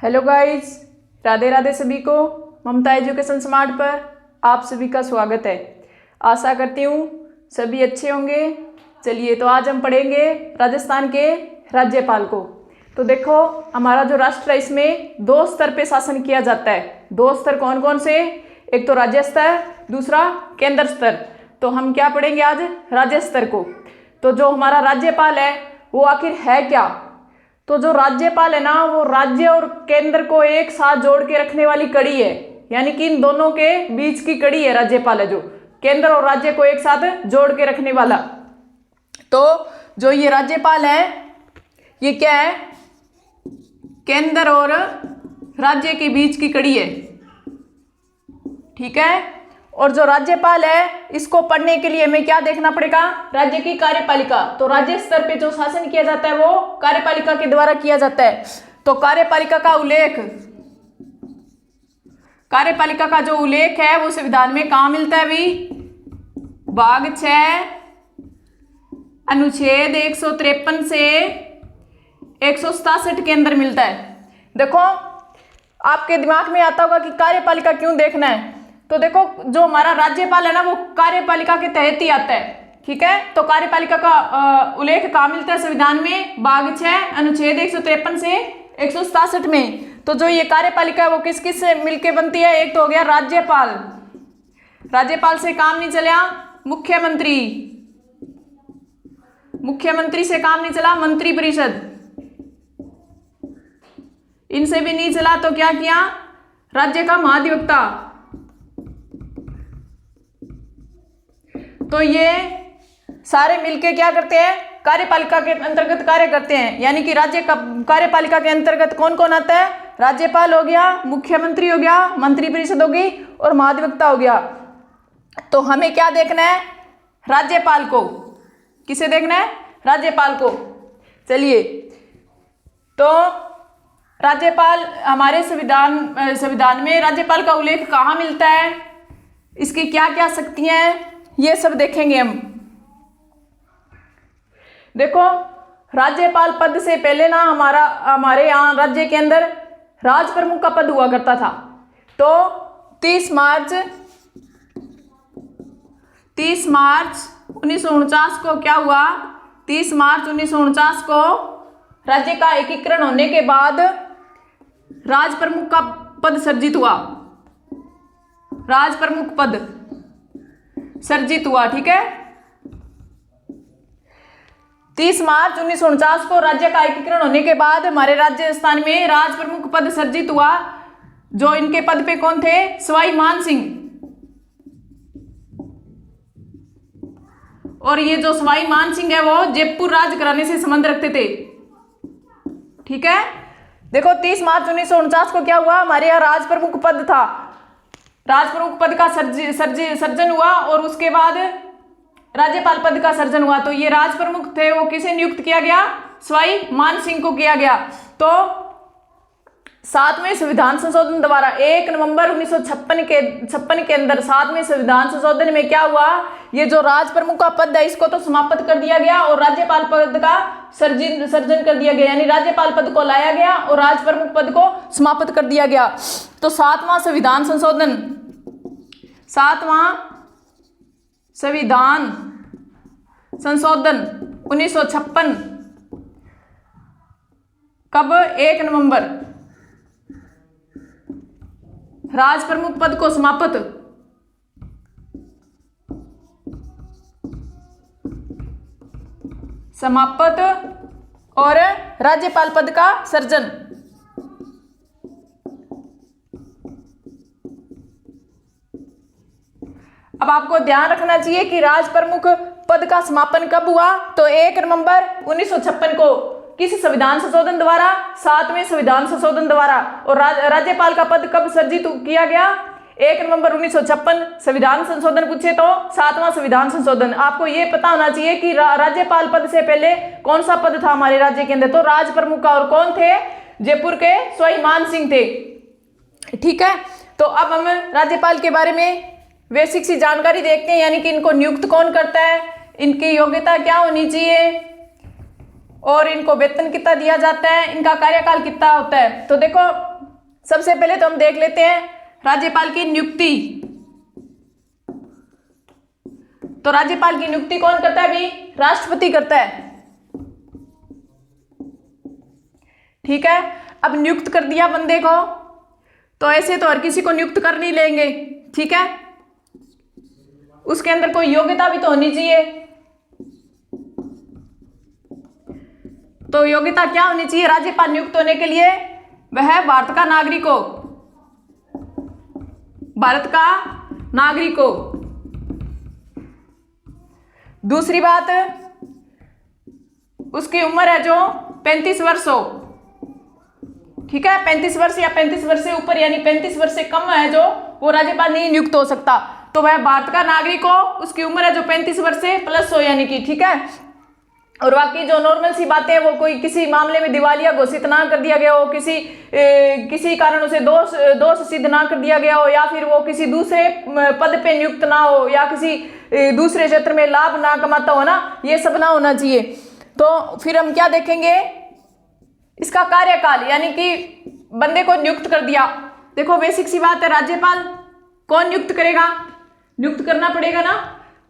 Hello guys, Radhe Radhe सभी को। ममता education smart पर आप सभी का स्वागत है। आशा करती हूँ सभी अच्छे होंगे। चलिए, तो आज हम पढ़ेंगे राजस्थान के राज्यपाल को। तो देखो, हमारा जो राष्ट्र है इसमें 2 स्तर पे शासन किया जाता है। 2 स्तर कौन कौन से? एक तो राज्य स्तर, दूसरा केंद्र स्तर। तो हम क्या पढ़ेंगे आज? राज्य स्तर को। तो जो हमारा राज्यपाल है वो आखिर है क्या? तो जो राज्यपाल है ना, वो राज्य और केंद्र को एक साथ जोड़ के रखने वाली कड़ी है, यानी कि इन दोनों के बीच की कड़ी है राज्यपाल है, जो केंद्र और राज्य को एक साथ जोड़ के रखने वाला। तो जो ये राज्यपाल है ये क्या है? केंद्र और राज्य के बीच की कड़ी है, ठीक है। और जो राज्यपाल है इसको पढ़ने के लिए हमें क्या देखना पड़ेगा? राज्य की कार्यपालिका। तो राज्य स्तर पे जो शासन किया जाता है वो कार्यपालिका के द्वारा किया जाता है। तो कार्यपालिका का उल्लेख, कार्यपालिका का जो उल्लेख है वो संविधान में कहाँ मिलता है अभी? भाग 6 अनुच्छेद 153 से 167 के अंदर मिलता है। देखो, आपके दिमाग में आता होगा कि कार्यपालिका क्यों देखना है। तो देखो, जो हमारा राज्यपाल है ना वो कार्यपालिका के तहत ही आता है, ठीक है। तो कार्यपालिका का उल्लेख कहाँ मिलता है? संविधान में भाग 6 अनुच्छेद 153 से 167 में। तो जो ये कार्यपालिका है वो किस किस से मिलके बनती है? एक तो हो गया राज्यपाल, राज्यपाल से काम नहीं चला मुख्यमंत्री, मुख्यमंत्री से काम नहीं चला मंत्रिपरिषद, इनसे भी नहीं चला तो क्या किया? राज्य का महाधिवक्ता। तो ये सारे मिलके क्या करते हैं? कार्यपालिका के अंतर्गत कार्य करते हैं। यानी कि राज्य का कार्यपालिका के अंतर्गत कौन कौन आता है? राज्यपाल हो गया, मुख्यमंत्री हो गया, मंत्रिपरिषद होगी और महाधिवक्ता हो गया। तो हमें क्या देखना है? राज्यपाल को। किसे देखना है? राज्यपाल को। चलिए, तो राज्यपाल हमारे संविधान में राज्यपाल का उल्लेख कहाँ मिलता है, इसकी क्या क्या शक्तियां हैं, ये सब देखेंगे हम। देखो, राज्यपाल पद से पहले ना हमारे यहाँ राज्य के अंदर राज प्रमुख का पद हुआ करता था। तो 30 मार्च 1949 को क्या हुआ? 30 मार्च 1949 को राज्य का एकीकरण होने के बाद राज प्रमुख का पद सर्जित हुआ, राज प्रमुख पद सर्जित हुआ, ठीक है। 30 मार्च 1949 को राज्य का एकीकरण होने के बाद हमारे राजस्थान में राज प्रमुख पद सर्जित हुआ। जो इनके पद पे कौन थे? सवाई मान सिंह। और ये जो सवाई मान सिंह है वो जयपुर राज घराने से संबंध रखते थे, ठीक है। देखो, 30 मार्च 1949 को क्या हुआ? हमारे यहाँ राज प्रमुख पद था, राज प्रमुख पद का सर्जन हुआ और उसके बाद राज्यपाल पद का सर्जन हुआ। तो ये राज प्रमुख थे वो किसे नियुक्त किया गया? सवाई मान सिंह को किया गया। तो 7वें संविधान संशोधन द्वारा 1 नवंबर 1956 के अंदर 7वें संविधान संशोधन में क्या हुआ? ये जो राज प्रमुख का पद है इसको तो समाप्त कर दिया गया और राज्यपाल पद का सर्जन कर दिया गया, यानी राज्यपाल पद को लाया गया और राज प्रमुख पद को समाप्त कर दिया गया। तो 7वां संविधान संशोधन संविधान संशोधन 1956 कब? 1 नवंबर। राज प्रमुख पद को समाप्त, और राज्यपाल पद का सर्जन। अब आपको ध्यान रखना चाहिए कि राज प्रमुख पद का समापन कब हुआ? तो 1 नवंबर 1956 को। किस संविधान संशोधन द्वारा? 7वें संविधान संशोधन द्वारा। और राज्यपाल का पद कब सर्जित किया गया? 1 नवंबर 1956। संविधान संशोधन पूछे तो 7वां संविधान संशोधन। आपको ये पता होना चाहिए कि राज्यपाल पद से पहले कौन सा पद था हमारे राज्य के अंदर? तो राज प्रमुख का। और कौन थे? जयपुर के सवाई मान सिंह थे, ठीक है। तो अब हम राज्यपाल के बारे में बेसिक सी जानकारी देखते हैं, यानी कि इनको नियुक्त कौन करता है, इनकी योग्यता क्या होनी चाहिए और इनको वेतन कितना दिया जाता है, इनका कार्यकाल कितना होता है। तो देखो, सबसे पहले तो हम देख लेते हैं राज्यपाल की नियुक्ति। तो राज्यपाल की नियुक्ति कौन करता है अभी? राष्ट्रपति करता है। ठीक है, अब नियुक्त कर दिया बंदे को, तो ऐसे तो हर किसी को नियुक्त कर नहीं लेंगे। ठीक है, उसके अंदर कोई योग्यता भी तो होनी चाहिए। तो योग्यता क्या होनी चाहिए राज्यपाल नियुक्त होने के लिए? वह भारत का नागरिक हो, भारत का नागरिक हो। दूसरी बात, उसकी उम्र है जो 35 वर्ष हो। ठीक है, 35 वर्ष या 35 वर्ष से ऊपर, यानी 35 वर्ष से कम है जो, वो राज्यपाल नहीं नियुक्त हो सकता। तो वह भारत का नागरिक हो, उसकी उम्र है जो 35 वर्ष से प्लस हो, यानी कि ठीक है। और बाकी जो नॉर्मल सी बातें हैं, वो कोई किसी मामले में दिवालिया घोषित ना कर दिया गया हो, किसी कारण उसे दोष सिद्ध ना कर दिया गया हो, या फिर वो किसी दूसरे पद पे नियुक्त ना हो, या किसी दूसरे क्षेत्र में लाभ ना कमाता हो ना, ये सब ना होना चाहिए। तो फिर हम क्या देखेंगे? इसका कार्यकाल, यानी कि बंदे को नियुक्त कर दिया। देखो बेसिक सी बात है, राज्यपाल कौन नियुक्त करेगा? नियुक्त करना पड़ेगा ना।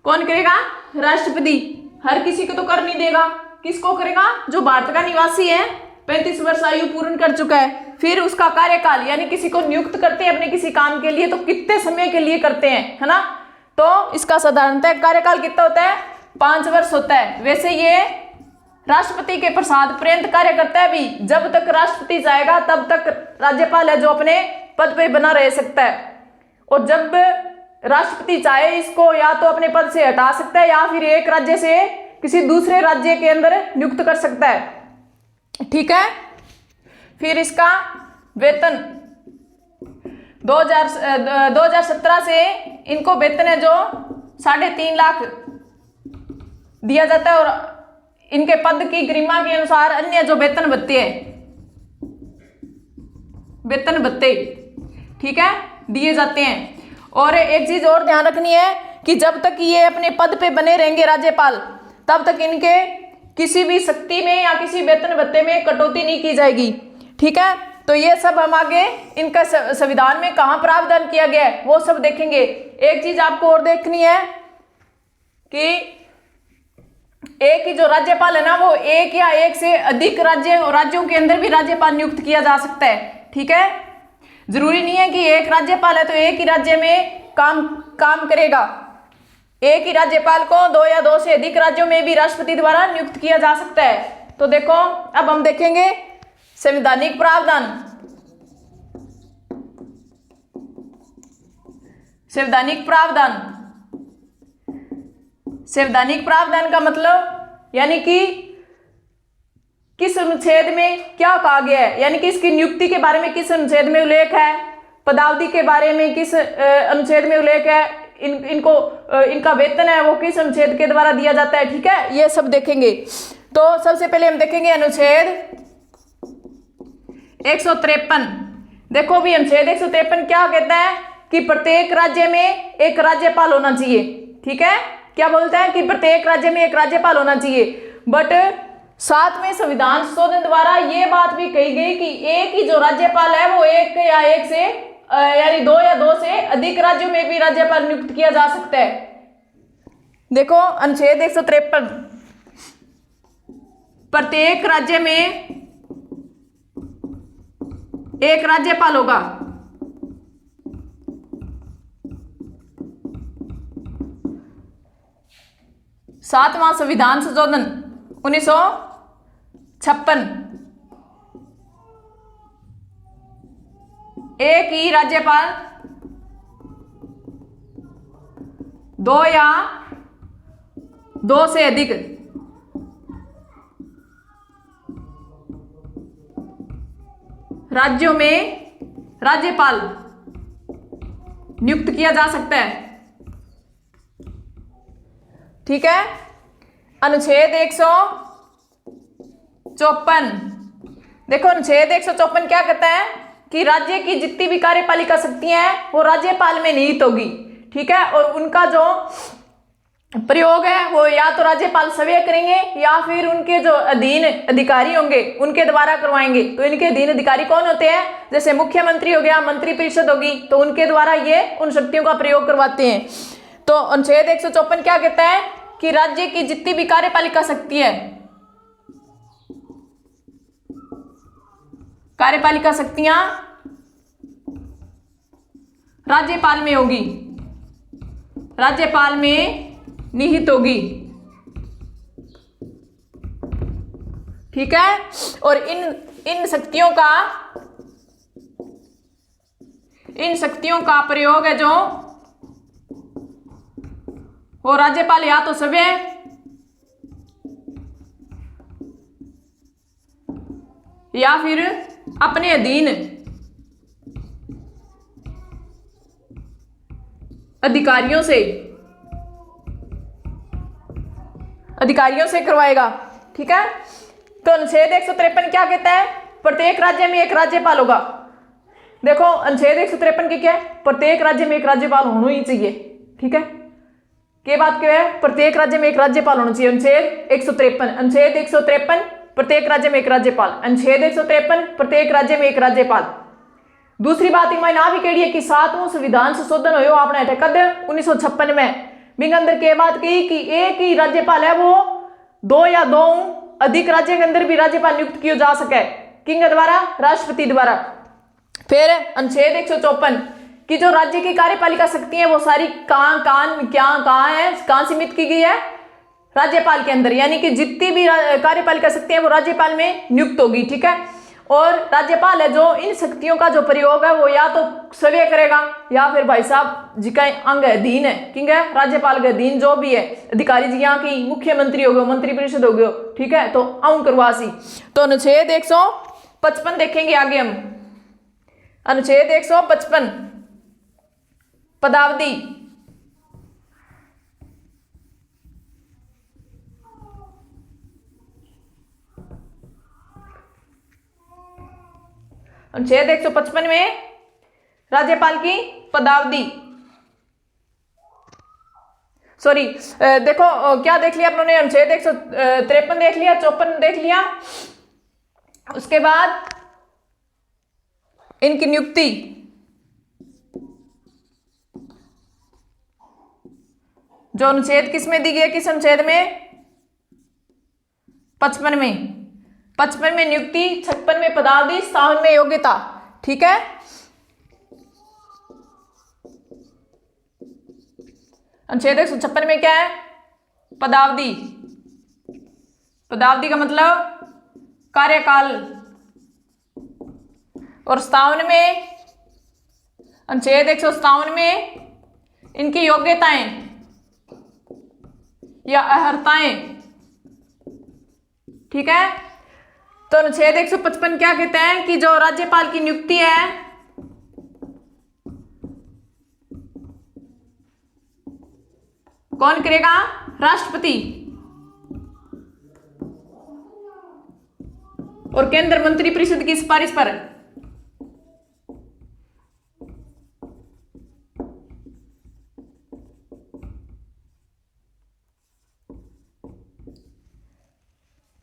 कौन करेगा? राष्ट्रपति। हर किसी को तो कर नहीं देगा, किसको करेगा? जो भारत का निवासी है, 35 वर्ष आयु पूर्ण कर चुका है। फिर उसका कार्यकाल, यानी किसी को नियुक्त करते हैं अपने किसी काम के लिए, तो कितने समय के लिए करते हैं, है ना। तो इसका साधारणतः कार्यकाल कितना होता है? 5 वर्ष होता है। वैसे ये राष्ट्रपति के प्रसाद पर्यंत कार्य करता है। भी जब तक राष्ट्रपति जाएगा तब तक राज्यपाल है जो अपने पद पे बना रह सकता है, और जब राष्ट्रपति चाहे इसको या तो अपने पद से हटा सकता है, या फिर एक राज्य से किसी दूसरे राज्य के अंदर नियुक्त कर सकता है। ठीक है, फिर इसका वेतन 2017 से इनको वेतन है जो 3.5 लाख दिया जाता है, और इनके पद की गरिमा के अनुसार अन्य जो वेतन भत्ते हैं, वेतन भत्ते, ठीक है, दिए जाते हैं। और एक चीज और ध्यान रखनी है कि जब तक ये अपने पद पे बने रहेंगे राज्यपाल, तब तक इनके किसी भी शक्ति में या किसी वेतन भत्ते में कटौती नहीं की जाएगी। ठीक है, तो ये सब हम आगे इनका संविधान में कहाँ प्रावधान किया गया है वो सब देखेंगे। एक चीज आपको और देखनी है कि एक ही जो राज्यपाल है ना, वो एक या एक से अधिक राज्यों के अंदर भी राज्यपाल नियुक्त किया जा सकता है। ठीक है, जरूरी नहीं है कि एक राज्यपाल है तो एक ही राज्य में काम करेगा। एक ही राज्यपाल को 2 या 2 से अधिक राज्यों में भी राष्ट्रपति द्वारा नियुक्त किया जा सकता है। तो देखो, अब हम देखेंगे संवैधानिक प्रावधान। संवैधानिक प्रावधान, संवैधानिक प्रावधान का मतलब यानी कि किस अनुच्छेद में क्या कहा गया है, यानी कि इसकी नियुक्ति के बारे में किस अनुच्छेद में उल्लेख है, पदावधि के बारे में किस अनुच्छेद में उल्लेख है, इनका वेतन है वो किस अनुच्छेद के द्वारा दिया जाता है। ठीक है, ये सब देखेंगे। तो सबसे पहले हम देखेंगे अनुच्छेद 153। देखो भी अनुच्छेद 153 क्या कहता है कि प्रत्येक राज्य में एक राज्यपाल होना चाहिए। ठीक है, क्या बोलता है कि प्रत्येक राज्य में एक राज्यपाल होना चाहिए। बट साथ में संविधान संशोधन द्वारा ये बात भी कही गई कि एक ही जो राज्यपाल है वो एक या एक से यानी 2 या 2 से अधिक राज्यों में भी राज्यपाल नियुक्त किया जा सकता है। देखो अनुच्छेद 153, प्रत्येक राज्य में एक राज्यपाल होगा। सातवां संविधान संशोधन 1956, एक ही राज्यपाल 2 या 2 से अधिक राज्यों में राज्यपाल नियुक्त किया जा सकता है। ठीक है, अनुच्छेद 154। देखो अनुच्छेद 154 क्या कहता है कि राज्य की जितनी भी कार्यपालिका शक्तियां हैं वो राज्यपाल में निहित होगी। ठीक है, और उनका जो प्रयोग है वो या तो राज्यपाल स्वयं करेंगे या फिर उनके जो अधीन अधिकारी होंगे उनके द्वारा करवाएंगे। तो इनके अधीन अधिकारी कौन होते हैं? जैसे मुख्यमंत्री हो गया, मंत्री परिषद होगी, तो उनके द्वारा ये उन शक्तियों का प्रयोग करवाते हैं। तो अनुच्छेद 154 क्या कहता है कि राज्य की जितनी भी कार्यपालिका शक्ति है, कार्यपालिका शक्तियां राज्यपाल में होगी, राज्यपाल में निहित होगी। ठीक है। और इन शक्तियों का प्रयोग है जो वो राज्यपाल या तो स्वयं या फिर अपने अधीन अधिकारियों से करवाएगा। ठीक है। तो अनुच्छेद 153 क्या कहता है? प्रत्येक राज्य में एक राज्यपाल होगा। देखो अनुच्छेद 153 की क्या है? प्रत्येक राज्य में एक राज्यपाल होना ही चाहिए। ठीक है। क्या बात क्या है? प्रत्येक राज्य में एक राज्यपाल होना चाहिए। अनुच्छेद 153 प्रत्येक राज्य में एक राज्यपाल। अनुच्छेद 153 प्रत्येक राज्य में एक राज्यपाल। दूसरी बात इनमें ना भी कही है कि 7वां संविधान संशोधन हो आपने कद 1956 में बिंग अंदर के बात की कि एक ही राज्यपाल है, वो 2 या 2 अधिक राज्य के अंदर भी राज्यपाल नियुक्त किया जा सके, किंग द्वारा, राष्ट्रपति द्वारा। फिर अनुच्छेद 154 की जो राज्य की कार्यपालिका शक्ति है वो सारी कहाँ सीमित की गई है? राज्यपाल के अंदर, यानी कि जितनी भी कार्यपालिका शक्ति है वो राज्यपाल में नियुक्त होगी। ठीक है। और राज्यपाल है जो इन शक्तियों का जो प्रयोग है वो या तो स्वयं करेगा या फिर भाई साहब जी का अंग अधीन है, ठीक है, राज्यपाल के अधीन जो भी है अधिकारी जी, यहाँ की मुख्यमंत्री हो गए, मंत्री परिषद हो गए, ठीक है, तो आऊं करवासी। तो अनुच्छेद 155 देखेंगे आगे हम। अनुच्छेद 155 पदावधि। अनुच्छेद 155 में राज्यपाल की पदावधि, सॉरी देखो क्या देख लिया अपनों ने? अनुच्छेद 153 देख लिया, 54 देख लिया। उसके बाद इनकी नियुक्ति, जो अनुच्छेद किस में दी गई है? किस अनुच्छेद में? 55 में। 55 में नियुक्ति, 56 में पदावधि, 57 में योग्यता। ठीक है। अनुच्छेद 156 में क्या है? पदावधि। पदावधि का मतलब कार्यकाल। और 57 में, अनुच्छेद 157 में इनकी योग्यताएं या अर्हताएं। ठीक है। तो अनुच्छेद 155 क्या कहते हैं कि जो राज्यपाल की नियुक्ति है कौन करेगा? राष्ट्रपति। और केंद्र मंत्री परिषद की सिफारिश पर।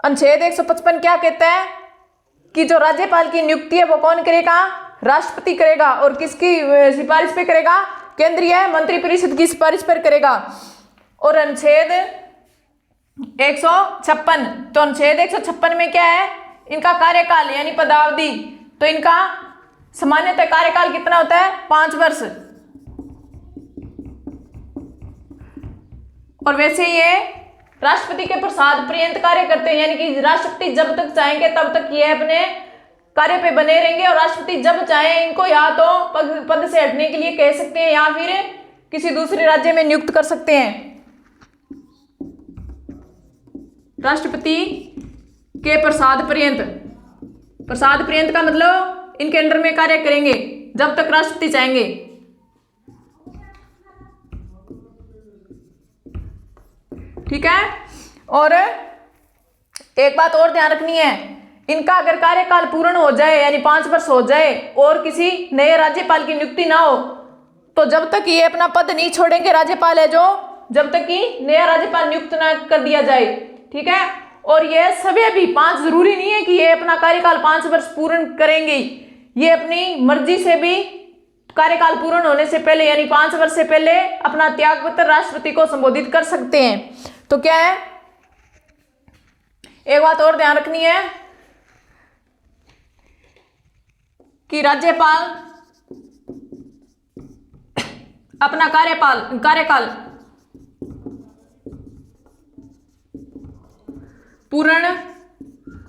अनुच्छेद 155 क्या कहता है कि जो राज्यपाल की नियुक्ति है वो कौन करेगा? राष्ट्रपति करेगा। और किसकी सिफारिश पे करेगा? केंद्रीय मंत्री परिषद की सिफारिश पर करेगा। और अनुच्छेद 156, तो अनुच्छेद 156 में क्या है? इनका कार्यकाल यानी पदावधि। तो इनका सामान्यतः कार्यकाल कितना होता है? 5 वर्ष। और वैसे ये राष्ट्रपति के प्रसाद पर्यंत कार्य करते हैं, यानी कि राष्ट्रपति जब तक चाहेंगे तब तक ये अपने कार्य पे बने रहेंगे। और राष्ट्रपति जब चाहे इनको या तो पद से हटने के लिए कह सकते हैं या फिर किसी दूसरे राज्य में नियुक्त कर सकते हैं। राष्ट्रपति के प्रसाद पर्यंत, प्रसाद पर्यंत का मतलब इनके अंडर में कार्य करेंगे जब तक राष्ट्रपति चाहेंगे। ठीक है। और एक बात और ध्यान रखनी है, इनका अगर कार्यकाल पूर्ण हो जाए यानी 5 वर्ष हो जाए और किसी नए राज्यपाल की नियुक्ति ना हो, तो जब तक ये अपना पद नहीं छोड़ेंगे राज्यपाल है जो, जब तक कि नया राज्यपाल नियुक्त न कर दिया जाए। ठीक है, और यह सभी भी 5 जरूरी नहीं है कि ये अपना कार्यकाल 5 वर्ष पूर्ण करेंगे, ये अपनी मर्जी से भी कार्यकाल पूर्ण होने से पहले यानी 5 वर्ष से पहले अपना त्याग पत्र राष्ट्रपति को संबोधित कर सकते हैं। तो क्या है, एक बात और ध्यान रखनी है कि राज्यपाल अपना कार्यकाल पूर्ण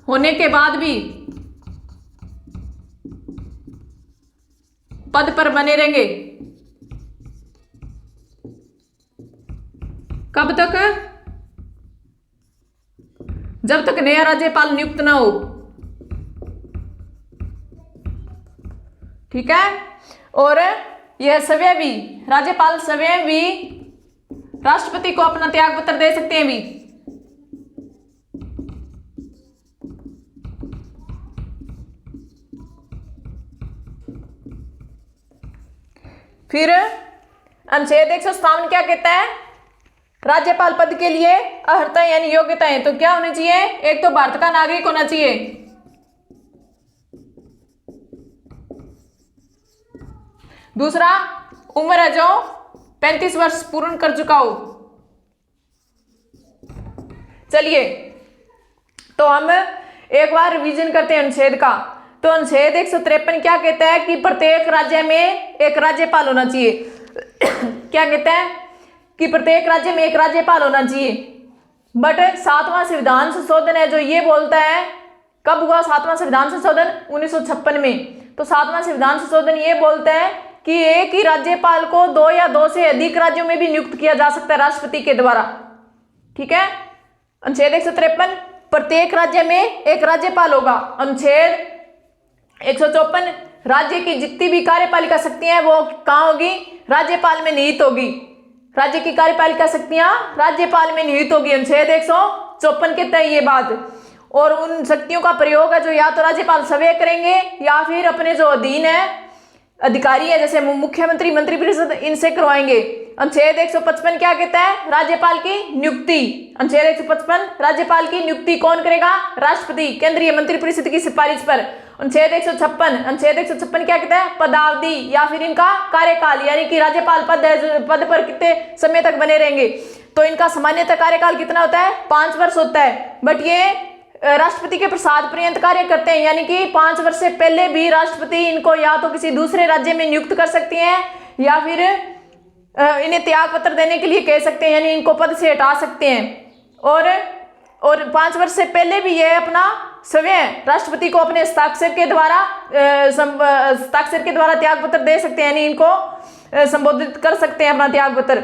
होने के बाद भी पद पर बने रहेंगे। कब तक? जब तक नया राज्यपाल नियुक्त ना हो। ठीक है, और यह स्वयं भी राज्यपाल स्वयं भी राष्ट्रपति को अपना त्याग पत्र दे सकते हैं भी। फिर अनुच्छेद 157 क्या कहता है? राज्यपाल पद के लिए अर्हता यानी योग्यताएं तो क्या होनी चाहिए? एक तो भारत का नागरिक होना चाहिए, दूसरा उम्र है जो 35 वर्ष पूर्ण कर चुका हो। चलिए तो हम एक बार रिवीजन करते हैं अनुच्छेद का। तो अनुच्छेद 153 क्या कहता है कि प्रत्येक राज्य में एक राज्यपाल होना चाहिए। क्या कहता है कि प्रत्येक राज्य में एक राज्यपाल होना चाहिए। बट 7वां संविधान संशोधन है जो ये बोलता है, कब हुआ 7वां संविधान संशोधन? 1956 में। तो 7वां संविधान संशोधन ये बोलता है कि एक ही राज्यपाल को 2 या 2 से अधिक राज्यों में भी नियुक्त किया जा सकता है राष्ट्रपति के द्वारा। ठीक है, अनुच्छेद 153 प्रत्येक राज्य में एक राज्यपाल होगा। अनुच्छेद 154 राज्य की जितनी भी कार्यपालिका शक्तियां हैं वो कहाँ होगी? राज्यपाल में निहित होगी। राज्य की कार्यपालिका शक्तियां राज्यपाल में निहित होगी। अनुच्छेद 154 के तहत ये बात, और उन शक्तियों का प्रयोग है जो या तो राज्यपाल स्वयं करेंगे या फिर अपने जो अधीन है अधिकारी है जैसे मुख्यमंत्री, मंत्रिपरिषद, इनसे करवाएंगे। अनुच्छेद 155 क्या कहता है? राज्यपाल की नियुक्ति। अनुच्छेद 155 राज्यपाल की नियुक्ति कौन करेगा? राष्ट्रपति केंद्रीय मंत्रिपरिषद की सिफारिश पर। अनुच्छेद 156 क्या कहता है? पदावधि या फिर इनका कार्यकाल, यानी कि राज्यपाल पद पर कितने समय तक बने रहेंगे। तो इनका सामान्यतः कार्यकाल कितना होता है? 5 वर्ष होता है। बट ये राष्ट्रपति के प्रसाद पर्यंत कार्य करते हैं, यानी कि 5 वर्ष से पहले भी राष्ट्रपति इनको या तो किसी दूसरे राज्य में नियुक्त कर सकती हैं या फिर इन्हें त्याग पत्र देने के लिए कह सकते हैं, यानी इनको पद से हटा सकते हैं। और 5 वर्ष से पहले भी ये अपना स्वयं राष्ट्रपति को अपने हस्ताक्षर के द्वारा त्याग पत्र दे सकते हैं, यानी इनको संबोधित कर सकते हैं अपना त्याग पत्र।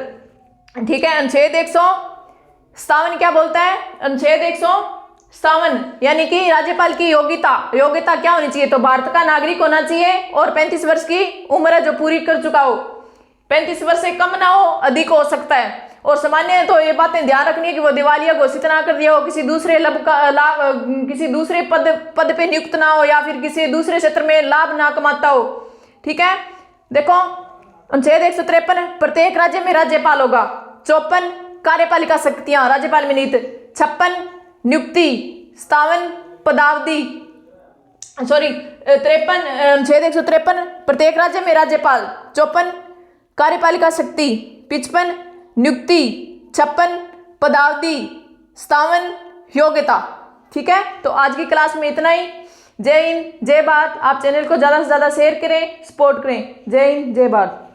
ठीक है, अनुच्छेद 157 क्या बोलता है? अनुच्छेद 157 यानी कि राज्यपाल की योग्यता क्या होनी चाहिए? तो भारत का नागरिक होना चाहिए और 35 वर्ष की उम्र है जो पूरी कर चुका हो। 35 वर्ष से कम ना हो, अधिक हो सकता है। और सामान्य तो ये बातें ध्यान रखनी है कि वो दिवालिया घोषित ना कर दिया हो, किसी दूसरे पद पे नियुक्त ना हो या फिर किसी दूसरे क्षेत्र में लाभ ना कमाता हो। ठीक है, देखो अनुच्छेद 153 प्रत्येक राज्य में राज्यपाल होगा। 54 कार्यपालिका शक्तियां राज्यपाल में निहित। 56 नियुक्ति। 57 पदावधि। 53 अनुच्छेद 153 प्रत्येक राज्य में राज्यपाल। 54 कार्यपालिका शक्ति। 55 नियुक्ति। 56 पदावधि। 57 योग्यता। ठीक है, तो आज की क्लास में इतना ही। जय हिंद, जय भारत। आप चैनल को ज़्यादा से ज़्यादा शेयर करें, सपोर्ट करें। जय हिंद, जय भारत।